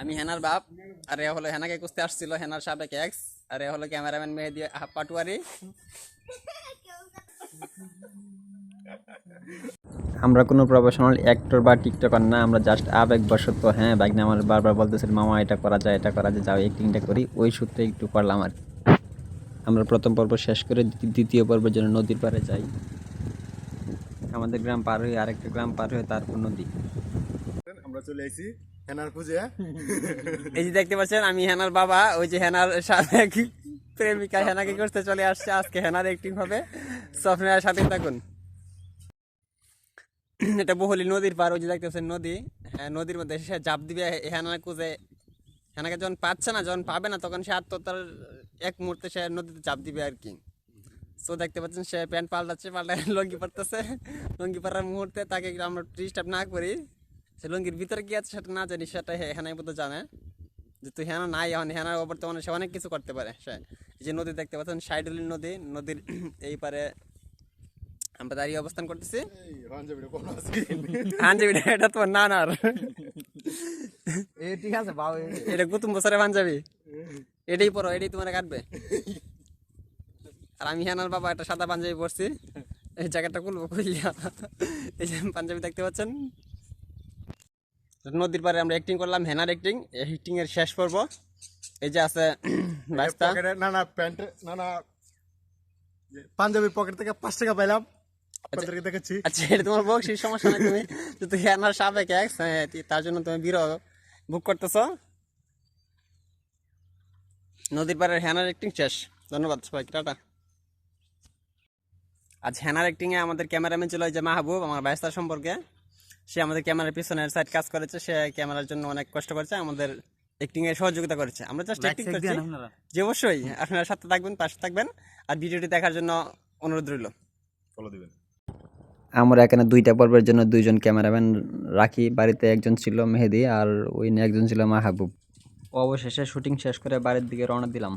আমি হেনার বাপ, আর এ হলো হেনাকে খুঁজতে আসছিল, হেনার সাবেক এক্স। আর এ হলো ক্যামেরাম্যান মেহেদি পাটুয়ারি। আমরা কোনো প্রফেশনাল অ্যাক্টর বা টিকটকার না, আমরা জাস্ট আবেগবশত, হ্যাঁ বাইক আমার বারবার বলতেছিল মামা এটা করা যায়, এটা করা যায়, যাও অ্যাক্টিংটা করি, ওই সূত্রে একটু করলাম আর কি। আমরা প্রথম পর্ব শেষ করে দ্বিতীয় পর্বের জন্য নদীর পাড়ে যাই। আমাদের গ্রাম পার হয়ে আরেকটা গ্রাম পার হয়ে তারপর নদী। আমরা চলে আইছি হেনার খুঁজে। এই যে দেখতে পাচ্ছেন আমি হেনার বাবা, ওই যে হেনার সাবেক প্রেমিকা হেনাকে করতে চলে আসছে। আজকে হেনার অ্যাক্টিং হবে, স্বপ্নের সাথে থাকুন। এটা বহুলি নদীর পার, ওই যে দেখতে পাচ্ছেন নদী। হ্যাঁ, নদীর মধ্যে সে ঝাঁপ দিবে হেনার খুঁজে। হেনাকে যখন পাচ্ছে না, যখন পাবে না, তখন সে আত্মহত্যার এক মুহূর্তে সে নদীতে ঝাঁপ দিবে আর কি। সো দেখতে পাচ্ছেন সে প্যান্ট পাল্টাচ্ছে, লঙ্গি পরতেছে। লঙ্গি পরার মুহূর্তে তাকে আমরা ডিস্টার্ব না করি। সে লঙ্গির ভিতরে কি আছে সেটা না জানি, সেটা হেনাই বোধ জানে। যে তুই হেনা নাই, এখন হেনার বর্তমানে সে অনেক কিছু করতে পারে। সে যে নদী দেখতে পাচ্ছেন সাইডুলি নদী, নদীর এই পারে আমরা দাঁড়িয়ে অবস্থান করতেছি। পাঞ্জাবি এটা তোমার নানার, ঠিক আছে বাবু, এটা কুতুম বছরের পাঞ্জাবি, এটাই পরো, এটাই তোমার কাটবে। আর আমি হেনার বাবা একটা সাদা পাঞ্জাবি পরছি, এই জ্যাকেটটা খুলবো খুললিয়া। এই যে পাঞ্জাবি দেখতে পাচ্ছেন। নদীর পাড়ে আমরা অ্যাক্টিং করলাম, হেনার অ্যাক্টিং। অ্যাক্টিং এর শেষ পর্ব। এই যে আছে রাস্তা, না না প্যান্ট না না পাঞ্জাবির পকেট থেকে 5 টাকা পাইলাম, আপনাদেরকে দেখাচ্ছি। আচ্ছা এটা তোমার বকশিস, সমস্যা নাই। তুমি যদি হেনার সাবেক এক্স, তার জন্য তুমি বিরহ বুক করতেছ। নদীর পাড়ের হেনার অ্যাক্টিং শেষ। ধন্যবাদ সবাইকে, টাটা। আজ হেনার অ্যাক্টিং এ আমাদের ক্যামেরাম্যান ছিল ওই যে মাহবুব, আমার ভাইস্তার সম্পর্কে। সে আমাদের ক্যামেরার পিছনের সাইড কাজ করেছে, সে ক্যামেরার জন্য অনেক কষ্ট করেছে, আমাদের অ্যাক্টিং এর সহযোগিতা করেছে। আমরা জাস্ট অ্যাক্টিং করছি। যে অবশ্যই আপনারা সাথে থাকবেন, পাশে থাকবেন, আর ভিডিওটি দেখার জন্য অনুরোধ রইল। ফলো দিবেন। আমরা এখানে দুইটা পর্বের জন্য দুইজন ক্যামেরাম্যান রাখি। বাড়িতে একজন ছিল মেহেদি, আর ওই একজন ছিল মাহবুব। অবশেষে শুটিং শেষ করে বাড়ির দিকে রওনা দিলাম।